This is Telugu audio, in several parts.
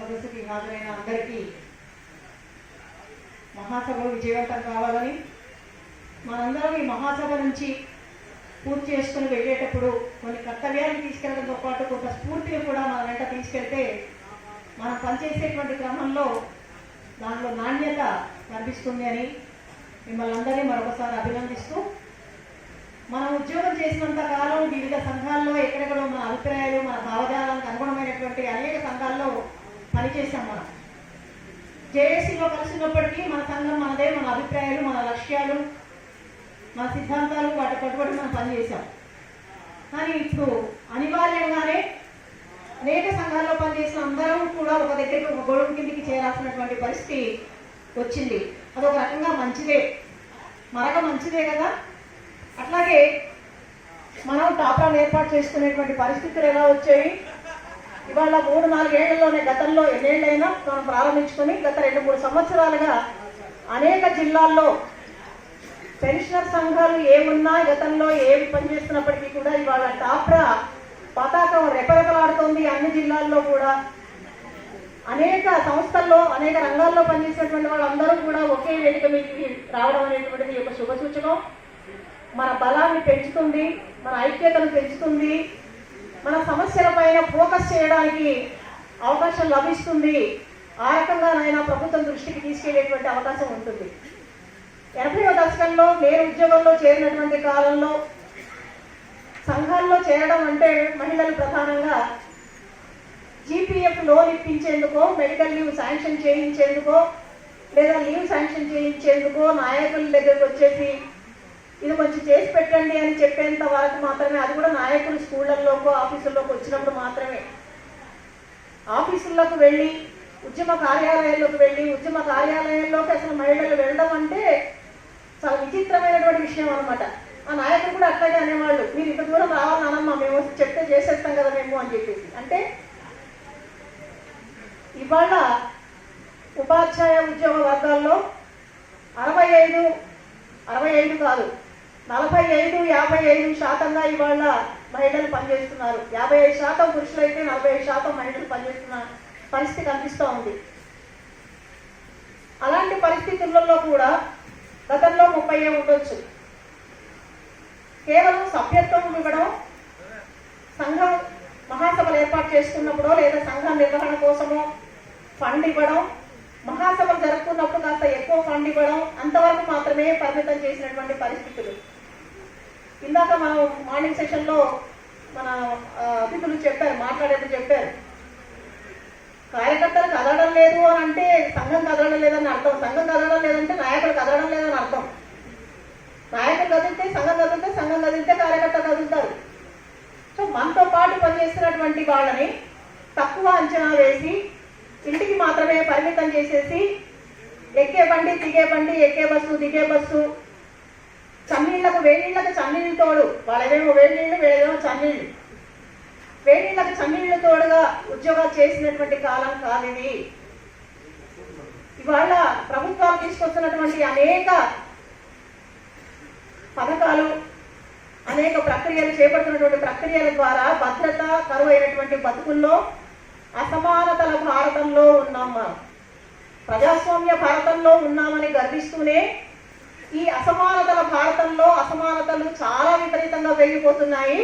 సదస్సుకి హాజరైన అందరికీ మహాసభ విజయవంతం కావాలని, మనందరం ఈ మహాసభ నుంచి పూర్తి చేసుకుని వెళ్ళేటప్పుడు కొన్ని కర్తవ్యాన్ని తీసుకెళ్లడంతో పాటు కొంత స్ఫూర్తిని కూడా మన వెంట తీసుకెళ్తే మనం పనిచేసేటువంటి క్రమంలో దానిలో నాణ్యత కనిపిస్తుంది అని మిమ్మల్ని అందరినీ మరొకసారి అభినందిస్తూ, మనం ఉద్యోగం చేసినంత కాలం వివిధ సంఘాల్లో ఎక్కడెక్కడో మన అభిప్రాయాలు, మన భావజాలానికి అనుగుణమైనటువంటి అనేక సంఘాల్లో పనిచేసాం. మనం జేఏసీలో కలిసినప్పటికీ మన సంఘం మనదే, మన అభిప్రాయాలు, మన లక్ష్యాలు, మన సిద్ధాంతాలు, వాటి కట్టుబడి మనం పనిచేసాం. కానీ ఇప్పుడు అనివార్యంగానే అనేక సంఘాల్లో పనిచేసిన అందరం కూడా ఒక దగ్గరికి, ఒక గొడుగు కిందికి చేరాల్సినటువంటి పరిస్థితి వచ్చింది. అదొక రకంగా మంచిదే, మరొక మంచిదే కదా. అట్లాగే మనం టాప్రాన్ ఏర్పాటు చేసుకునేటువంటి పరిస్థితులు ఎలా వచ్చాయి? ఇవాళ 3-4 ఏళ్లలోనే, గతంలో ఎన్నేళ్ళైనా మనం ప్రారంభించుకొని గత 2-3 సంవత్సరాలుగా అనేక జిల్లాల్లో పెన్షనర్ సంఘాలు ఏమున్నా, గతంలో ఏమి పనిచేస్తున్నప్పటికీ కూడా ఇవాళ టాప్రా పతాకం రెపరెపలాడుతోంది. అన్ని జిల్లాల్లో కూడా అనేక సంస్థల్లో, అనేక రంగాల్లో పనిచేసేటువంటి వాళ్ళందరూ కూడా ఒకే వేదిక మీదకి రావడం అనేటువంటిది ఒక శుభ సూచకం. మన బలాన్ని పెంచుతుంది, మన ఐక్యతను పెంచుతుంది, మన సమస్యల పైన ఫోకస్ చేయడానికి అవకాశం లభిస్తుంది. ఆ రకంగానైనా ప్రభుత్వం దృష్టికి తీసుకెళ్లేటువంటి అవకాశం ఉంటుంది. 80వ దశకంలో నేను ఉద్యోగంలో చేరినటువంటి కాలంలో సంఘాల్లో చేరడం అంటే మహిళలు ప్రధానంగా జీపీఎఫ్ లోన్ ఇప్పించేందుకో, మెడికల్ లీవ్ శాంక్షన్ చేయించేందుకో, లేదా లీవ్ శాంక్షన్ చేయించేందుకో నాయకుల దగ్గరకు వచ్చేసి ఇది కొంచెం చేసి పెట్టండి అని చెప్పేంత వరకు మాత్రమే. అది కూడా నాయకులు స్కూళ్ళల్లోకి, ఆఫీసుల్లోకి వచ్చినప్పుడు మాత్రమే. ఆఫీసుల్లోకి వెళ్ళి, ఉద్యమ కార్యాలయాల్లోకి వెళ్ళి, ఉద్యమ కార్యాలయంలోకి అసలు మహిళలు వెళ్ళడం అంటే చాలా విచిత్రమైనటువంటి విషయం అనమాట. ఆ నాయకులు కూడా అట్లాగే అనేవాళ్ళు, మీరు ఇంత దూరం రావాలనమ్మా, మేము చెప్తే చేసేస్తాం కదా మేము అని చెప్పేసి. అంటే ఇవాళ ఉపాధ్యాయ ఉద్యోగ వర్గాల్లో 65 కాదు, 45-55% ఇవాళ మహిళలు పనిచేస్తున్నారు. 55% పురుషులైతే 45% మహిళలు పనిచేస్తున్న పరిస్థితి కనిపిస్తూ ఉంది. అలాంటి పరిస్థితులలో కూడా గతంలో 30 ఉండొచ్చు. కేవలం సభ్యత్వం ఇవ్వడం, సంఘం మహాసభలు ఏర్పాటు చేసుకున్నప్పుడు లేదా సంఘం నిర్వహణ కోసమో ఫండ్ ఇవ్వడం, మహాసభలు జరుపుకున్నప్పుడు కాస్త ఎక్కువ ఫండ్ ఇవ్వడం, అంతవరకు మాత్రమే పరిమితం చేసినటువంటి పరిస్థితులు. ఇందాక మనం మార్నింగ్ సెషన్లో మన అతిథులు చెప్పారు, మాట్లాడేప్పుడు చెప్పారు, కార్యకర్తలు కదలడం లేదు అని అంటే సంఘం కదలడం లేదని అర్థం. సంఘం కదలడం లేదంటే నాయకులు కదలడం లేదని అర్థం. నాయకులు కదిలితే సంఘం కదిలితే, సంఘం కదిలితే కార్యకర్తలు కదులుతారు. సో మనతో పాటు పనిచేస్తున్నటువంటి వాళ్ళని తక్కువ అంచనా వేసి ఇంటికి మాత్రమే పరిమితం చేసేసి ఎక్కే బండి, దిగే బండి, ఎక్కే బస్సు, దిగే బస్సు, చన్నీళ్లకు వేడిళ్లకు చన్నీళ్ళు తోడు, వాళ్ళేమో వేడి నీళ్ళు, వీళ్ళేమో చన్నీళ్ళు, వేడిళ్లకు చన్నీళ్ళు తోడుగా ఉద్యోగాలు చేసినటువంటి కాలం కాదు ఇది. ఇవాళ ప్రభుత్వాలు తీసుకొస్తున్నటువంటి అనేక పథకాలు, అనేక ప్రక్రియలు, చేపడుతున్నటువంటి ప్రక్రియల ద్వారా భద్రత కరువైనటువంటి బతుకుల్లో అసమానతల భారతంలో ఉన్నాం. మనం ప్రజాస్వామ్య భారతంలో ఉన్నామని గర్విస్తూనే ఈ అసమానతల భారతంలో అసమానతలు చాలా విపరీతంగా పెరిగిపోతున్నాయి.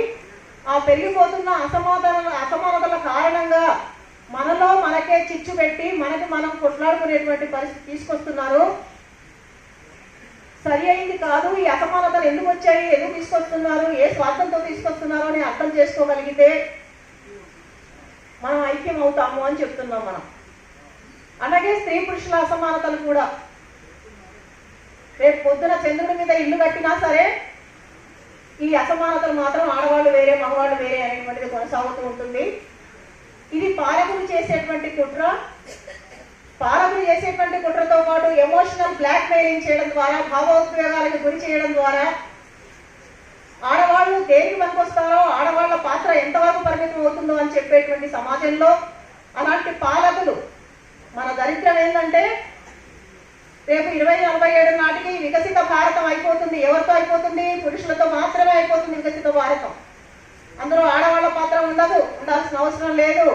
ఆ పెరిగిపోతున్న అసమానతల కారణంగా మనలో మనకే చిచ్చు పెట్టి మనకి మనం కొట్లాడుకునేటువంటి పరిస్థితి తీసుకొస్తున్నారు. సరి అయింది కాదు. ఈ అసమానతలు ఎందుకు వచ్చాయి, ఎందుకు తీసుకొస్తున్నారు, ఏ స్వార్థంతో తీసుకొస్తున్నారు అని అర్థం చేసుకోగలిగితే మనం ఐక్యం అవుతాము అని చెప్తున్నాం మనం. అలాగే స్త్రీ పురుషుల అసమానతలు కూడా, రేపు పొద్దున చంద్రుడి మీద ఇల్లు కట్టినా సరే ఈ అసమానతలు మాత్రం ఆడవాళ్ళు వేరే, మగవాళ్ళు వేరే అనేటువంటిది కొనసాగుతూ ఉంటుంది. ఇది పాలకులు చేసేటువంటి కుట్ర. పాలకులు చేసేటువంటి కుట్రతో పాటు ఎమోషనల్ బ్లాక్ మెయిలింగ్ చేయడం ద్వారా, భావోద్వేగాలకు గురి చేయడం ద్వారా ఆడవాళ్ళు దేనికి పనికొస్తారో, ఆడవాళ్ల పాత్ర ఎంతవరకు పరిమితం అవుతుందో అని చెప్పేటువంటి సమాజంలో అలాంటి పాలకులు, మన దరిద్రం ఏంటంటే రేపు 2047 నాటికి వికసిత భారతం అయిపోతుంది. ఎవరితో అయిపోతుంది? పురుషులతో మాత్రమే అయిపోతుంది వికసిత భారతం. అందులో ఆడవాళ్ల పాత్ర ఉండదు, ఉండాల్సిన అవసరం లేదు.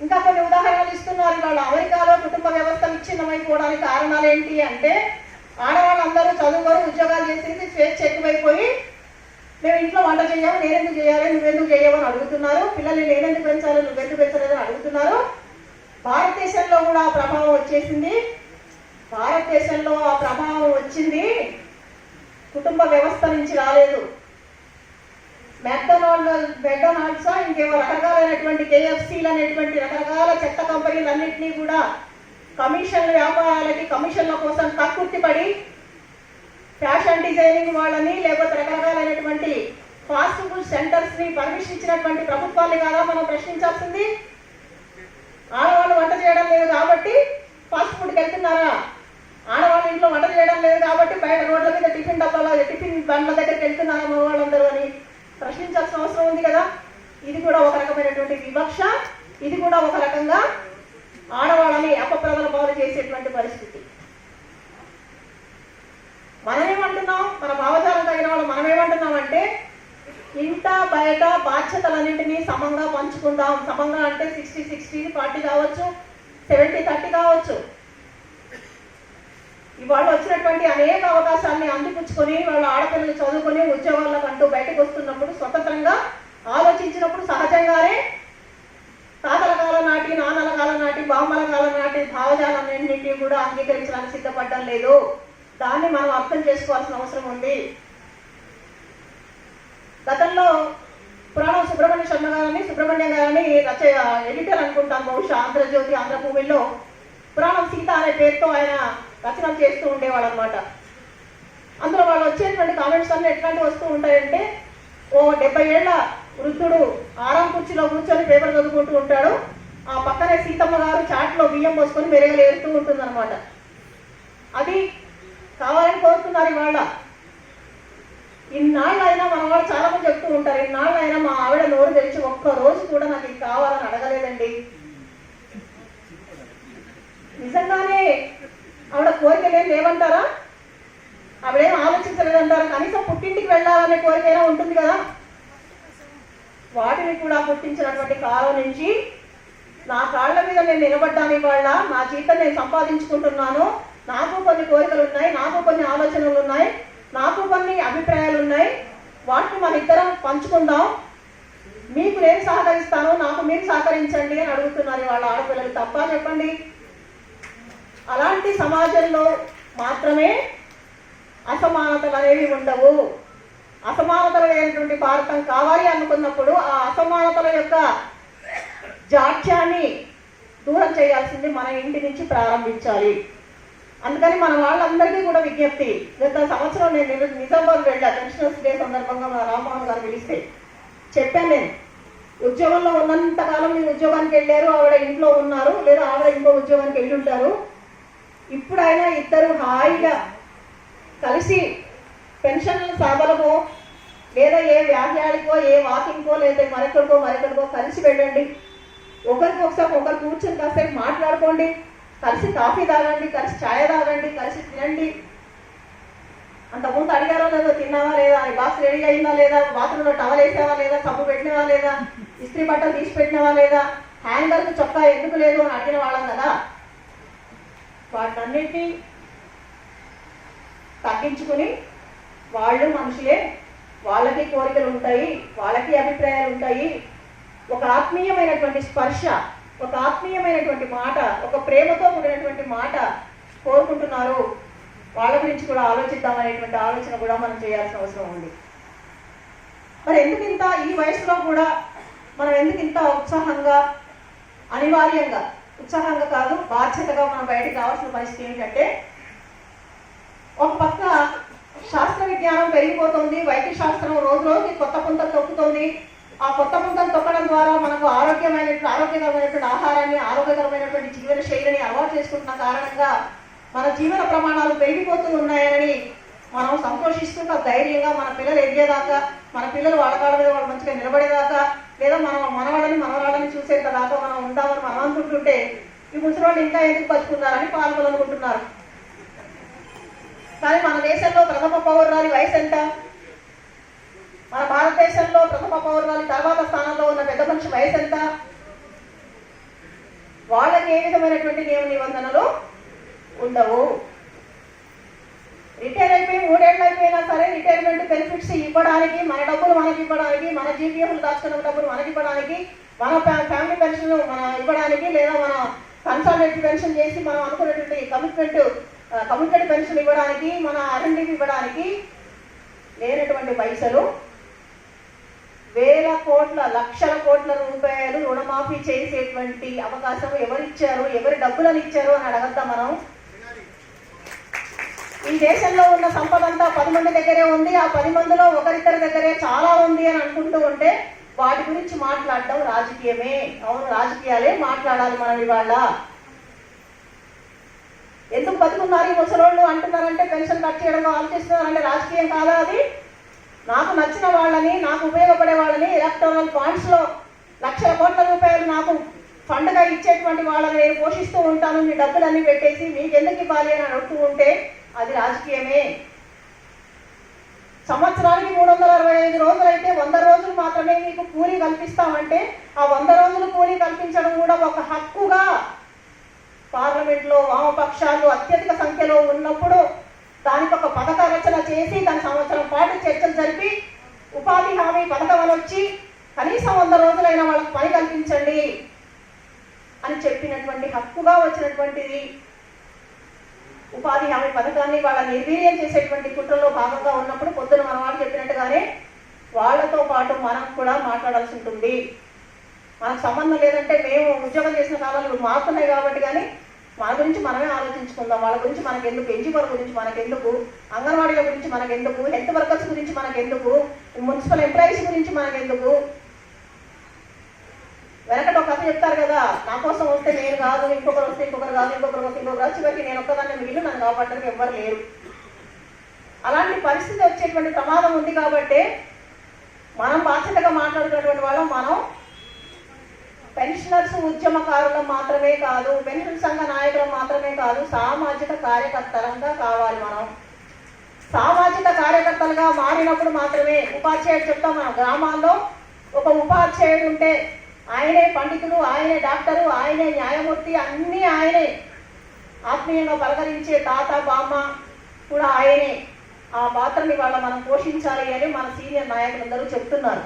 ఇంకా కొన్ని ఉదాహరణలు ఇస్తున్నారు. వాళ్ళు అమెరికాలో కుటుంబ వ్యవస్థ విచ్ఛిన్నమైపోవడానికి కారణాలు ఏంటి అంటే ఆడవాళ్ళందరూ చదువుకొని ఉద్యోగాలు చేసేసి స్వేచ్ఛ ఎక్కువైపోయి మేము ఇంట్లో వంట చేయము, నేనెందుకు చేయాలి, నువ్వెందుకు చేయవని అడుగుతున్నారు. పిల్లల్ని నేనెందుకు పెంచాలి, నువ్వెందుకు పెంచలేదని అడుగుతున్నారు. భారతదేశంలో కూడా ఆ ప్రభావం వచ్చేసింది. భారతదేశంలో ఆ ప్రభావం వచ్చింది, కుటుంబ వ్యవస్థ నుంచి రాలేదు. మెక్డొనాల్డ్స్ ఇంకేవో రకరకాలైనటువంటి కేఎఫ్సీలు అనేటువంటి రకరకాల చెత్త కంపెనీలన్నింటినీ కూడా కమిషన్ల వ్యాపారాలకి కమిషన్ల కోసం కక్కుర్తిపడి ఫ్యాషన్ డిజైనింగ్ వాళ్ళని లేకపోతే రకరకాలైనటువంటి ఫాస్ట్ ఫుడ్ సెంటర్స్ ని పర్మిషన్ ఇచ్చినటువంటి ప్రభుత్వాన్ని కాదా మనం ప్రశ్నించాల్సింది. ఆడవాళ్ళు వంట చేయడం లేదు కాబట్టి ఫాస్ట్ ఫుడ్కి వెళ్తున్నారా? ఆడవాళ్ళు ఇంట్లో వంట చేయడం లేదు కాబట్టి బయట రోడ్ల మీద టిఫిన్ బండ్ల దగ్గరికి వెళ్తున్నారా మగవాళ్ళందరూ అని ప్రశ్నించాల్సిన అవసరం ఉంది కదా. ఇది కూడా ఒక రకమైనటువంటి వివక్ష, ఇది కూడా ఒక రకంగా ఆడవాళ్ళని అపప్రదల పాలు చేసేటువంటి పరిస్థితి. మనమేమంటున్నాం, మన భావజాలం తగిన వాళ్ళు మనమేమంటున్నాం అంటే ఇంట బయట బాధ్యతలన్నింటినీ సమంగా పంచుకుందాం. సమంగా అంటే 60-60, 40 కావచ్చు, 70-30 కావచ్చు. ఇవాళ వచ్చినటువంటి అనేక అవకాశాలని అందిపుచ్చుకొని వాళ్ళ ఆడపిల్లలు చదువుకొని ఉద్యోగాలకు అంటూ బయటకు వస్తున్నప్పుడు స్వతంత్రంగా ఆలోచించినప్పుడు సహజంగానే తాతల కాలం నాటి, నాన్నల కాలం నాటి, బామ్మల కాలం నాటి భావజాలన్నింటినీ కూడా అంగీకరించడానికి సిద్ధపడడం లేదు. దాన్ని మనం అర్థం చేసుకోవాల్సిన అవసరం ఉంది. గతంలో పురాణం సుబ్రహ్మణ్యం గారిని ఎడిటర్ అనుకుంటాను, బహుశా ఆంధ్రజ్యోతి, ఆంధ్రభూమిలో పురాణం సీత అనే పేరుతో ఆయన రచనలు చేస్తూ ఉండేవాడు అనమాట. అందులో వాళ్ళు వచ్చేటువంటి కామెంట్స్ అన్నీ ఎట్లాంటి వస్తూ ఉంటాయంటే, ఓ 70 ఏళ్ల వృద్ధుడు ఆరాం కుర్చీలో కూర్చొని పేపర్ చదువుకుంటూ ఉంటాడు, ఆ పక్కనే సీతమ్మ గారు చాట్లో బియ్యం పోసుకొని మెరుగలు ఏరుతూ ఉంటుంది అనమాట. అది కావాలని కోరుతున్నారు ఇవాళ. ఇన్నాళ్ళైనా మన వాళ్ళు చాలా మంది చెప్తూ ఉంటారు, ఇన్నాళ్ళైనా మా ఆవిడ నోరు తెరిచి ఒక్క రోజు కూడా నాకు ఇది కావాలని అడగలేదండి. నిజంగానే ఆవిడ కోరికలు ఏం లేవంటారా? ఆవిడేం ఆలోచించలేదంటారా? కనీసం పుట్టింటికి వెళ్ళాలనే కోరికైనా ఉంటుంది కదా. వాటిని కూడా పుట్టించినటువంటి కాలం నుంచి నా కాళ్ళ మీద నేను నిలబడ్డాను. ఇవాళ నా జీవితం నేను సంపాదించుకుంటున్నాను, నాకు కొన్ని కోరికలు ఉన్నాయి, నాకు కొన్ని ఆలోచనలు ఉన్నాయి, నాకు కొన్ని అభిప్రాయాలు ఉన్నాయి. వాటిని మన ఇద్దరం పంచుకుందాం. మీకు నేను సహకరిస్తాను, నాకు మీరు సహకరించండి అని అడుగుతున్నారు వాళ్ళ ఆడపిల్లలు. తప్ప చెప్పండి? అలాంటి సమాజంలో మాత్రమే అసమానతలు అనేవి ఉండవు. అసమానతలు లేనటువంటి భారతం కావాలి అనుకున్నప్పుడు ఆ అసమానతల యొక్క జాడ్యాన్ని దూరం చేయాల్సింది మన ఇంటి నుంచి ప్రారంభించాలి. అందుకని మన వాళ్ళందరికీ కూడా విజ్ఞప్తి. గత సంవత్సరం నేను నిజామాబాద్ వెళ్ళా, పెన్షనర్స్ డే సందర్భంగా మన రామ్మోహన్ గారు పిలిస్తే చెప్పాను, నేను ఉద్యోగంలో ఉన్నంతకాలం మీరు ఉద్యోగానికి వెళ్ళారు, ఆవిడ ఇంట్లో ఉన్నారు, లేదా ఆవిడ ఇంకో ఉద్యోగానికి వెళ్ళి ఉంటారు. ఇప్పుడైనా ఇద్దరు హాయిగా కలిసి పెన్షన్ల సభలకో లేదా ఏ వ్యాఖ్యానికో ఏ వాకింగ్కో లేదా మరొకరికో కలిసి వెళ్ళండి. ఒకరికి ఒకసారి ఒకరు కూర్చొని కాసేపు మాట్లాడుకోండి, కలిసి కాఫీ తాగండి, కలిసి ఛాయ్ తాగండి, కలిసి తినండి. అంతకుముందు అడిగారో లేదో, తిన్నావా లేదా, బాక్స్ రెడీ అయిందా లేదా, బాత్రూంలో టవల్ వేసావా లేదా, సబ్బు పెట్టినవా లేదా, ఇస్త్రీ బట్టలు తీసి పెట్టినవా లేదా, హ్యాంగర్కి చొక్కా ఎందుకు లేదు అని అడిగిన వాళ్ళం కదా. వాటన్నిటినీ తగ్గించుకుని వాళ్ళు మనుషులే, వాళ్ళకి కోరికలు ఉంటాయి, వాళ్ళకి అభిప్రాయాలు ఉంటాయి. ఒక ఆత్మీయమైనటువంటి స్పర్శ, ఒక ఆత్మీయమైనటువంటి మాట, ఒక ప్రేమతో కూడినటువంటి మాట కోరుకుంటున్నారు. వాళ్ళ గురించి కూడా ఆలోచిద్దామనేటువంటి ఆలోచన కూడా మనం చేయాల్సిన అవసరం ఉంది. మరి ఎందుకు ఇంత ఈ వయసులో కూడా మనం ఎందుకు ఇంత ఉత్సాహంగా, అనివార్యంగా, ఉత్సాహంగా కాదు బాధ్యతగా మనం బయటకు రావాల్సిన పరిస్థితి ఏంటంటే, ఒక పక్క శాస్త్ర విజ్ఞానం పెరిగిపోతుంది, వైద్య శాస్త్రం రోజు రోజుకి కొత్త పుంతలు తొక్కుతుంది. ఆ కొత్త పుంతలు తొక్కడం ద్వారా మనకు ఆరోగ్యకరమైనటువంటి ఆహారాన్ని, ఆరోగ్యకరమైనటువంటి జీవన శైలిని అలవాటు చేసుకుంటున్న కారణంగా మన జీవన ప్రమాణాలు పెరిగిపోతూ ఉన్నాయని మనం సంతోషిస్తున్న ధైర్యంగా మన పిల్లలు ఎదిగేదాకా, మన పిల్లలు వాళ్ళ కాళ్ళ మీద వాళ్ళు మంచిగా నిలబడేదాకా, లేదా మనవాళ్ళని మనవరాళ్ళని చూసేదాకా మనం ఉందామని మనం అనుకుంటుంటే, ఈ ముసలివాళ్ళు ఇంకా ఎందుకు బతుకున్నారని పాల్గొనుకుంటున్నారు. కానీ మన దేశంలో ప్రథమ పౌరురాలి వయసు ఎంత? మన భారతదేశంలో ప్రథమ పౌరురాలి తర్వాత స్థానంలో ఉన్న పెద్ద మనిషి వయసు ఎంత? వాళ్ళకి ఏ విధమైనటువంటి నియమ నిబంధనలు ఉండవు. రిటైర్ అయిపోయి 3 ఏళ్ళు అయిపోయినా సరే రిటైర్మెంట్ బెనిఫిట్స్ ఇవ్వడానికి, మన డబ్బులు మనకి ఇవ్వడానికి, మన జీపీఎఫ్లు దాచుకున్న డబ్బులు మనకి ఇవ్వడానికి, మన ఫ్యామిలీ పెన్షన్ మన ఇవ్వడానికి, లేదా మన కన్సాలిడేటెడ్ పెన్షన్ చేసి మనం అనుకున్నటువంటి కమిటెడ్ పెన్షన్ ఇవ్వడానికి, మన ఆర్ఎండ్బి ఇవ్వడానికి లేనటువంటి పైసలు వేల కోట్ల లక్షల కోట్ల రూపాయలు రుణమాఫీ చేసేటువంటి అవకాశం ఎవరిచ్చారు, ఎవరి డబ్బులను ఇచ్చారు అని అడగద్దాం మనం. ఈ దేశంలో ఉన్న సంపద అంతా 10 మంది దగ్గరే ఉంది, ఆ 10 మందిలో ఒకరిద్దరి దగ్గరే చాలా ఉంది అని అనుకుంటూ ఉంటే వాటి గురించి మాట్లాడడం రాజకీయమే. అవును, రాజకీయాలే మాట్లాడాలి మనం. ఇవాళ ఎందుకు బతుకున్నారు ఈ ముసలోళ్ళు అంటున్నారంటే, పెన్షన్ కట్ చేయడం ఆలోచిస్తున్నారంటే రాజకీయం కాదా అది? నాకు నచ్చిన వాళ్ళని, నాకు ఉపయోగపడే వాళ్ళని ఎలక్టోరల్ ఫండ్స్ లో లక్షల కోట్ల రూపాయలు నాకు ఫండ్గా ఇచ్చేటువంటి వాళ్ళని నేను పోషిస్తూ ఉంటాను, మీ డబ్బులన్నీ పెట్టేసి మీకు ఎందుకు ఇవ్వాలి అని అడుగుతూ ఉంటే అది రాజకీయమే. సంవత్సరానికి 365 రోజులు అయితే 100 రోజులు మాత్రమే మీకు కూలీ కల్పిస్తామంటే ఆ 100 రోజులు కూలీ కల్పించడం కూడా ఒక హక్కుగా పార్లమెంట్లో వామపక్షాలు అత్యధిక సంఖ్యలో ఉన్నప్పుడు దానికి ఒక పథక రచన చేసి దాని సంవత్సరం పాటు చర్చలు జరిపి ఉపాధి హామీ పథకం అని వచ్చి కనీసం 100 రోజులైనా వాళ్ళకి పని కల్పించండి అని చెప్పినటువంటి హక్కుగా వచ్చినటువంటిది ఉపాధి హామీ పథకాన్ని వాళ్ళ నిర్వీర్యం చేసేటువంటి కుట్రలో భాగంగా ఉన్నప్పుడు పొద్దున మన వాళ్ళు చెప్పినట్టుగానే వాళ్లతో పాటు మనం కూడా మాట్లాడాల్సి ఉంటుంది. మనకు సంబంధం లేదంటే మేము ఉద్యోగం చేసిన కాలాలు మారుతున్నాయి కాబట్టి, కానీ మన గురించి మనమే ఆలోచించుకుందాం. వాళ్ళ గురించి మనకెందుకు, ఎన్జిఓల గురించి మనకెందుకు, అంగన్వాడీల గురించి మనకెందుకు, హెల్త్ వర్కర్స్ గురించి మనకెందుకు, మున్సిపల్ ఎంప్లాయీస్ గురించి మనకెందుకు. వెనకటి ఒక కథ చెప్తారు కదా, నా కోసం వస్తే నేను కాదు, ఇంకొకరు వస్తే ఇంకొకరు కాదు, ఇంకొకరు వస్తే ఇంకొకరు కాదు, చివరికి నేను ఒక్కదాన్ని మిగిలి నన్ను కాపాడడానికి ఎవ్వరు లేరు. అలాంటి పరిస్థితి వచ్చేటువంటి ప్రమాదం ఉంది కాబట్టి మనం బాధ్యతగా మాట్లాడుతున్నటువంటి వాళ్ళం. మనం పెన్షనర్స్ ఉద్యమకారులం మాత్రమే కాదు, పెన్షన్ సంఘ నాయకులం మాత్రమే కాదు, సామాజిక కార్యకర్తలంగా కావాలి. మనం సామాజిక కార్యకర్తలుగా మారినప్పుడు మాత్రమే ఉపాధ్యాయుడు చెప్తాం. మనం గ్రామాల్లో ఒక ఉపాధ్యాయుడు ఉంటే ఆయనే పండితుడు, ఆయనే డాక్టరు, ఆయనే న్యాయమూర్తి, అన్నీ ఆయనే. ఆత్మీయంగా పలకరించే తాత బామ్మ కూడా ఆయనే. ఆ పాత్రని వాళ్ళ మనం పోషించాలి అని మన సీనియర్ నాయకులందరూ చెప్తున్నారు.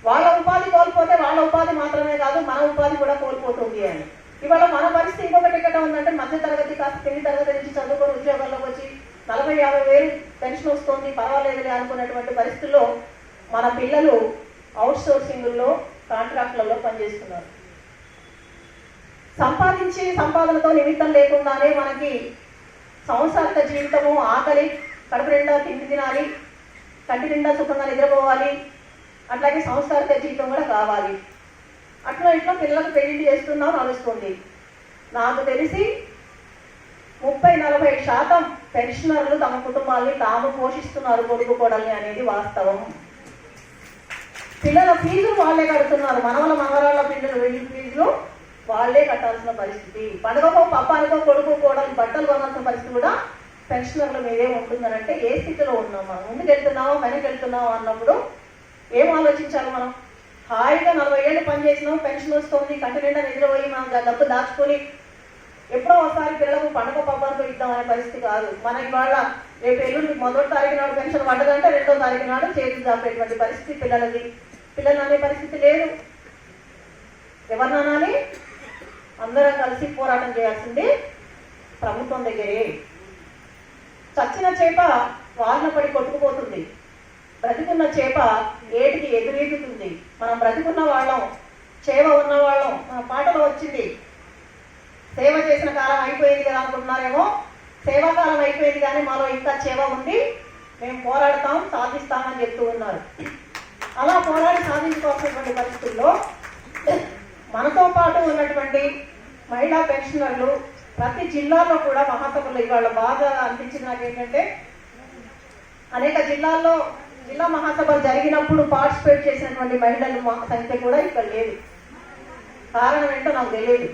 వాళ్ళ ఉపాధి కోల్పోతే వాళ్ళ ఉపాధి మాత్రమే కాదు, మన ఉపాధి కూడా కోల్పోతుంది అని. ఇవాళ మన పరిస్థితి ఇంకొకటి ఎక్కడ ఉందంటే, మధ్య తరగతి కాస్త 9వ తరగతి నుంచి చదువుకొని ఉద్యోగాల్లోకి వచ్చి 40-50 వేలు పెన్షన్ వస్తుంది, పర్వాలేదులే అనుకున్నటువంటి పరిస్థితుల్లో మన పిల్లలు అవుట్ సోర్సింగ్లో కాంట్రాక్ట్లలో పనిచేస్తున్నారు. సంపాదించి సంపాదనతో నిమిత్తం లేకుండానే మనకి సంసారిక జీవితము, ఆకలి, కడుపు నిండా తిండి తినాలి, కంటి నిండా సుఖంగా నిద్రపోవాలి, అట్లాగే సంసారిక జీవితం కూడా కావాలి. అట్లా ఇట్లా పిల్లలకు పెళ్లి చేస్తున్నాం నడుస్తుంది. నాకు తెలిసి 30-40% పెన్షనర్లు తమ కుటుంబాన్ని తాము పోషిస్తున్నారు, కొడుకు కోడల్ని అనేది వాస్తవం. పిల్లల ఫీజులు వాళ్ళే కడుతున్నారు, మనవరాళ్ళ పిల్లలు ఫీజులు వాళ్ళే కట్టాల్సిన పరిస్థితి. పండుగకో పప్పానికో కొడుకు కోడలు బట్టలు కొనాల్సిన పరిస్థితి కూడా పెన్షనర్ల మీదే ఉంటుందనంటే ఏ స్థితిలో ఉన్నాం మనం? ముందుకెళ్తున్నామో వెనకెళ్తున్నామో అన్నప్పుడు ఏం ఆలోచించాలి మనం? హాయిగా 40 ఏళ్ళు పనిచేసినాం, పెన్షన్ వస్తుంది, కంటి నిండా నిద్రపోయి మనం డబ్బు దాచుకొని ఎప్పుడో ఒకసారి పిల్లలకు పండుగ పబ్బానికి ఇద్దామనే పరిస్థితి కాదు. మనకి వాళ్ళ రేపు ఎల్లుండి 1వ తారీఖు నాడు పెన్షన్ పడ్డదంటే 2వ తారీఖు నాడు చేతులు దాపేటువంటి పరిస్థితి పిల్లలది. పిల్లలు అనే పరిస్థితి లేదు. ఎవరిని అనాలి? అందరం కలిసి పోరాటం చేయాల్సింది ప్రభుత్వం దగ్గరే. చచ్చిన చేప వారిన పడి కొట్టుకుపోతుంది, బ్రతికున్న చేప ఏటికి ఎదురెగుతుంది. మనం బ్రతికున్న వాళ్ళం, చేవ ఉన్న వాళ్ళం. మన పాటలో వచ్చింది, సేవ చేసిన కాలం అయిపోయింది కదా అనుకుంటున్నారేమో, సేవాకాలం అయిపోయింది కానీ మాలో ఇంకా చేవ ఉంది, మేము పోరాడతాం, సాధిస్తామని చెప్తూ ఉన్నారు. అలా పోరాడి సాధించుకోవాల్సినటువంటి పరిస్థితుల్లో మనతో పాటు ఉన్నటువంటి మహిళా పెన్షనర్లు ప్రతి జిల్లాలో కూడా మహాసభలు ఇవాళ బాగా అనిపించింది నాకు ఏంటంటే, అనేక జిల్లాల్లో జిల్లా మహాసభలు జరిగినప్పుడు పార్టిసిపేట్ చేసినటువంటి మహిళల సంఖ్య కూడా ఇక్కడ లేదు. కారణం ఏంటో నాకు తెలియదు.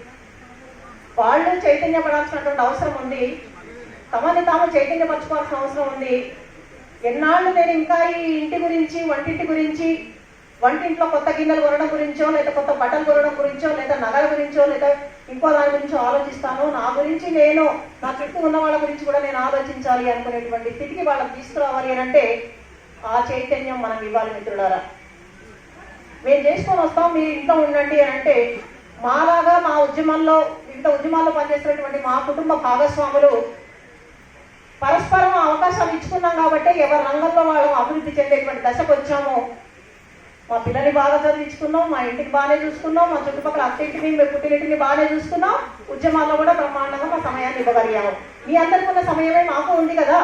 వాళ్ళు చైతన్యపడాల్సినటువంటి అవసరం ఉంది, తమని తాము చైతన్యపరచుకోవాల్సిన అవసరం ఉంది. ఎన్నాళ్ళు నేను ఇంకా ఈ ఇంటి గురించి, వంటింటి గురించి, వంటింట్లో కొత్త గిన్నెలు కొనడం గురించో, లేదా కొత్త బట్టలు కొనడం గురించో, లేదా నగల గురించో, లేదా ఇంకో దాని గురించో ఆలోచిస్తాను. నా గురించి నేను, నా చుట్టూ ఉన్న వాళ్ళ గురించి కూడా నేను ఆలోచించాలి అనుకునేటువంటి స్థితికి వాళ్ళని తీసుకురావాలి అని అంటే ఆ చైతన్యం మనం ఇవ్వాలి మిత్రులారా. మేము చేసుకొని వస్తాం, మీరు ఇంట్లో ఉండండి అని అంటే మాలాగా మా ఉద్యమంలో, వివిధ ఉద్యమాల్లో పనిచేస్తున్నటువంటి మా కుటుంబ భాగస్వాములు పరస్పరం అవకాశాలు ఇచ్చుకున్నాం కాబట్టి ఎవరి రంగంలో వాళ్ళు అభివృద్ధి చెందేటువంటి దశకు వచ్చాము. మా పిల్లల్ని బాగా చదివించుకున్నాం, మా ఇంటికి బాగానే చూసుకున్నాం, మా చుట్టుపక్కల అత్తింటిని, మేము పుట్టినింటిని బాగానే చూసుకున్నాం, ఉద్యమాల్లో కూడా బ్రహ్మాండంగా మా సమయాన్ని ఇవ్వగలిగాము. మీ అందరికీ ఉన్న సమయమే మాకు ఉంది కదా,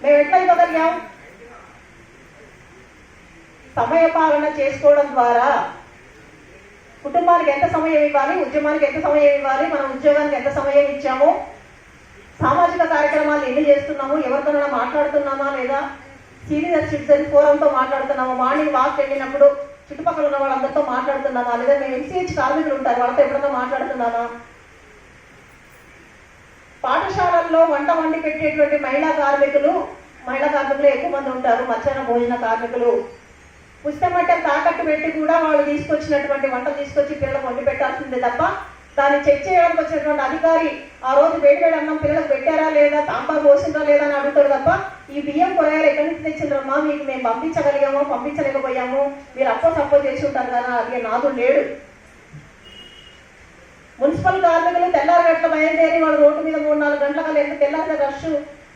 మేము ఎట్లా ఇవ్వగలిగాము? సమయ పాలన చేసుకోవడం ద్వారా కుటుంబానికి ఎంత సమయం ఇవ్వాలి, ఉద్యమానికి ఎంత సమయం ఇవ్వాలి, మన ఉద్యోగానికి ఎంత సమయం ఇచ్చాము, సామాజిక కార్యక్రమాలు ఎన్ని చేస్తున్నాము, ఎవరితోనైనా మాట్లాడుతున్నామా లేదా, సీనియర్ సిటిజన్ ఫోరంతో మాట్లాడుతున్నాము, మార్నింగ్ వాక్ వెళ్ళినప్పుడు చుట్టుపక్కల ఉన్న వాళ్ళందరితో మాట్లాడుతున్నామా, లేదా మేము ఎంసీహెచ్ కార్మికులు ఉంటారు వాళ్ళతో ఎప్పుడన్నా మాట్లాడుతున్నామా, పాఠశాలల్లో వంట వండి పెట్టేటువంటి మహిళా కార్మికులు ఎక్కువ మంది ఉంటారు, మధ్యాహ్న భోజన కార్మికులు పుస్తమట్టం తాకట్టు పెట్టి కూడా వాళ్ళు తీసుకొచ్చినటువంటి వంట తీసుకొచ్చి పిల్లలకు వండి పెట్టాల్సిందే తప్ప దాన్ని చెక్ చేయడానికి వచ్చినటువంటి అధికారి ఆ రోజు వేడి అన్నం పిల్లలకు పెట్టారా లేదా, తాంబారు పోసిందా లేదా అని అడుగుతాడు తప్ప ఈ బియ్యం కూరగాయలు ఎక్కడి నుంచి తెచ్చిండ్రమ్మా, మీకు మేము పంపించగలిగామో పంపించలేకపోయాము, మీరు సప్పో చేసి ఉంటారు కదా, అది నాదు లేడు. మున్సిపల్ కార్మికులు తెల్లారి గంటల బయలుదేరి వాళ్ళు రోడ్డు మీద 3-4 గంటల కల్లా ఎంత తెల్లారి రష్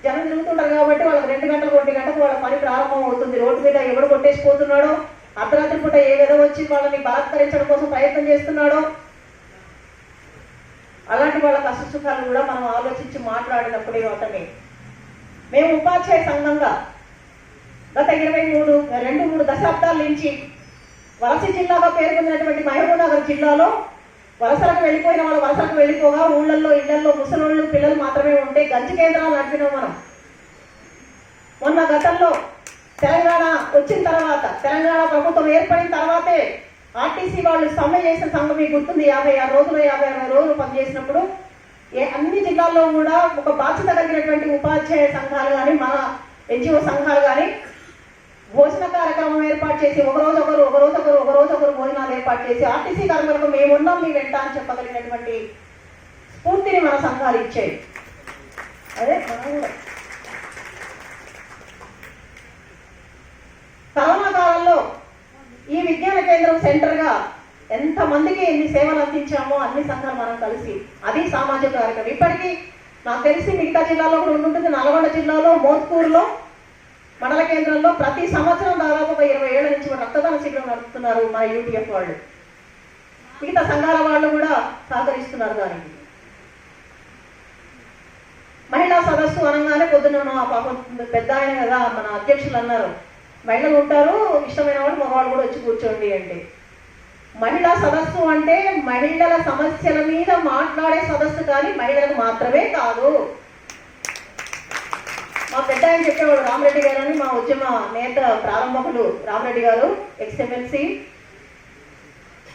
జనం తిరుగుతుంటారు కాబట్టి వాళ్ళకి 2 గంటలకు 1 గంటకు వాళ్ళ పని ప్రారంభం అవుతుంది. రోడ్డు మీద ఎవడు కొట్టేసిపోతున్నాడో, అర్ధరాత్రి పూట ఏ విధంగా వచ్చి వాళ్ళని బలాత్కరించడం కోసం ప్రయత్నం చేస్తున్నాడో, అలాంటి వాళ్ళ కష్ట సుఖాలు కూడా మనం ఆలోచించి మాట్లాడినప్పుడే అతని మేము ఉపాధ్యాయ సంఘంగా గత 2-3 దశాబ్దాల నుంచి వలస జిల్లాగా పేర్కొన్నటువంటి మహబూబ్నగర్ జిల్లాలో వలసలకు వెళ్ళిపోయిన వాళ్ళు వలసలకు వెళ్ళిపోగా ఊళ్ళల్లో ఇళ్లలో ముసలోళ్ళు పిల్లలు మాత్రమే ఉంటే గంజి కేంద్రాలు నడిపినాం మనం. మొన్న గతంలో తెలంగాణ వచ్చిన తర్వాత, తెలంగాణ ప్రభుత్వం ఏర్పడిన తర్వాతే ఆర్టీసీ వాళ్ళు సమ్మె చేసిన సంఘం మీకు గుర్తుంది. 56 రోజులు 56 రోజులు పనిచేసినప్పుడు అన్ని జిల్లాల్లో కూడా ఒక బాధ్యత కలిగినటువంటి ఉపాధ్యాయ సంఘాలు కానీ మన ఎన్జిఓ సంఘాలు కానీ భోజన కార్యక్రమం ఏర్పాటు చేసి ఒక రోజు ఒకరు భోజనాలు ఏర్పాటు చేసి ఆర్టీసీ కార్మికులకు మేమున్నాం మీ వెంట అని చెప్పగలిగినటువంటి స్ఫూర్తిని మన సంఘాలు ఇచ్చాయి. అదే మనం కూడా కరోనా కాలంలో ఈ విజ్ఞాన కేంద్రం సెంటర్ గా ఎంత మందికి ఎన్ని సేవలు అందించామో అన్ని సంఘాలు మనం కలిసి, అది సామాజిక కార్యక్రమం. ఇప్పటికీ నాకు తెలిసి మిగతా జిల్లాలో కూడా ఉంటుంది. నల్గొండ జిల్లాలో మోత్కూరులో మండల కేంద్రంలో ప్రతి సంవత్సరం దాదాపు 20 ఏళ్ల నుంచి రక్తదాన శిబిరం నడుపుతున్నారు మన యూటీఎఫ్ వాళ్ళు. మిగతా సంఘాల వాళ్ళు కూడా సహకరిస్తున్నారు దానికి. మహిళా సదస్సు అనగానే పొద్దున్న పాపం పెద్ద ఆయన కదా మన అధ్యక్షులు అన్నారు, మహిళలు ఉంటారు ఇష్టమైన వాళ్ళు మగవాళ్ళు కూడా వచ్చి కూర్చోండి అంటే. మహిళా సదస్సు అంటే మహిళల సమస్యల మీద మాట్లాడే సదస్సు కానీ మహిళలకు మాత్రమే కాదు. మా పెద్ద ఆయన చెప్పేవాడు రామరెడ్డి గారు అని, మా ఉద్యమ నేత ప్రారంభకులు రామరెడ్డి గారు ఎక్స్ఎమ్మెల్సీ.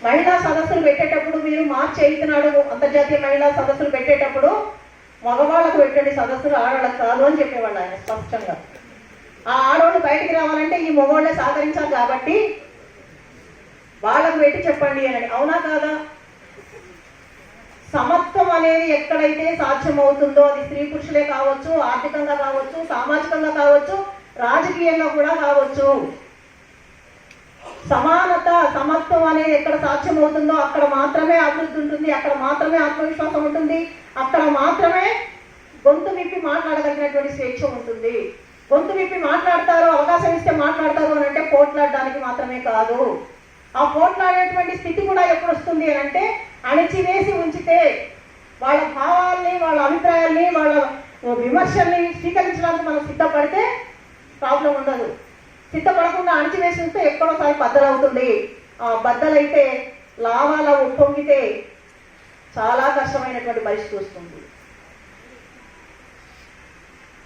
మహిళా సదస్సులు పెట్టేటప్పుడు మీరు మార్చి 8 నాడు అంతర్జాతీయ మహిళా సదస్సులు పెట్టేటప్పుడు మగవాళ్ళకు పెట్టండి సదస్సులు, ఆడవాళ్ళకు కాదు అని చెప్పేవాళ్ళు ఆయన స్పష్టంగా. ఆ ఆడవాళ్ళు బయటికి రావాలంటే ఈ మగవాళ్ళే సహకరించాలి కాబట్టి వాళ్ళకు పెట్టి చెప్పండి అని. అవునా కాదా? సమత్వం అనేది ఎక్కడైతే సాధ్యమవుతుందో అది స్త్రీ పురుషులే కావచ్చు, ఆర్థికంగా కావచ్చు, సామాజికంగా కావచ్చు, రాజకీయంగా కూడా కావచ్చు. సమానత సమత్వం అనేది ఎక్కడ సాధ్యమవుతుందో అక్కడ మాత్రమే అభివృద్ధి ఉంటుంది, అక్కడ మాత్రమే ఆత్మవిశ్వాసం ఉంటుంది, అక్కడ మాత్రమే గొంతు విప్పి మాట్లాడగలిగినటువంటి స్వేచ్ఛ ఉంటుంది. గొంతు విప్పి మాట్లాడతారు, అవకాశం ఇస్తే మాట్లాడతారు అని అంటే పోట్లాడడానికి మాత్రమే కాదు. ఆ పోట్లాడేటువంటి స్థితి కూడా ఎప్పుడు వస్తుంది అని అంటే అణిచివేసి ఉంచితే వాళ్ళ భావాల్ని, వాళ్ళ అభిప్రాయాల్ని, వాళ్ళ విమర్శల్ని స్వీకరించడానికి మనం సిద్ధపడితే ప్రాబ్లం ఉండదు. సిద్ధపడకుండా అణిచివేసి ఉంటే ఎక్కడోసారి బద్దలవుతుంది. ఆ బద్దలైతే లావాల ఉప్పొంగితే చాలా కష్టమైనటువంటి పరిస్థితి వస్తుంది.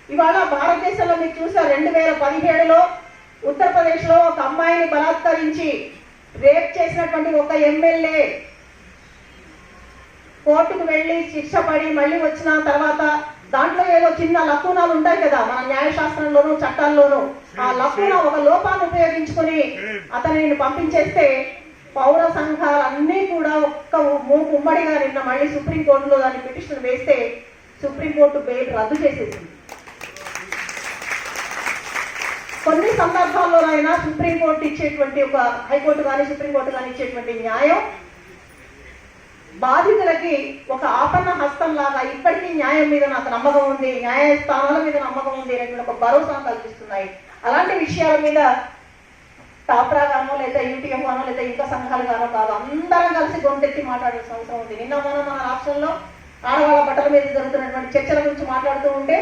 ఇవాళ భారతదేశంలో మీరు చూసారు 2017లో ఉత్తరప్రదేశ్లో ఒక అమ్మాయిని బలాత్కరించి రేప్ చేసినటువంటి ఒక ఎమ్మెల్యే కోర్టుకు వెళ్ళి శిక్ష పడి మళ్ళీ వచ్చిన తర్వాత దాంట్లో ఏదో చిన్న లక్కునాలు ఉంటాయి కదా మన న్యాయశాస్త్రంలోనూ చట్టాల్లోనూ, ఆ లక్కున ఒక లోపాన్ని ఉపయోగించుకుని అతనిని పంపించేస్తే పౌర సంఘాలన్నీ కూడా ఒక్క ఉమ్మడిగా నిన్న మళ్ళీ సుప్రీంకోర్టులో దాన్ని పిటిషన్ వేస్తే సుప్రీంకోర్టు బెయిల్ రద్దు చేసేసింది. కొన్ని సందర్భాల్లోనైనా సుప్రీంకోర్టు ఇచ్చేటువంటి ఒక హైకోర్టు కానీ సుప్రీంకోర్టు కానీ ఇచ్చేటువంటి న్యాయం బాధితులకి ఒక ఆపన్న హస్తం లాగా ఇప్పటికీ న్యాయం మీద నాకు నమ్మకం ఉంది, న్యాయస్థానాల మీద నమ్మకం ఉంది అనేటువంటి ఒక భరోసా కల్పిస్తున్నాయి. అలాంటి విషయాల మీద టాప్రా గానో లేదా యూటీఎం గానో లేదా ఇంకా సంఘాలు గానో కాదు, అందరం కలిసి గొంతెత్తి మాట్లాడాల్సిన అవసరం ఉంది. నిన్న మన రాష్ట్రంలో ఆడవాళ్ళ బట్టల మీద జరుగుతున్నటువంటి చర్చల గురించి మాట్లాడుతూ ఉంటే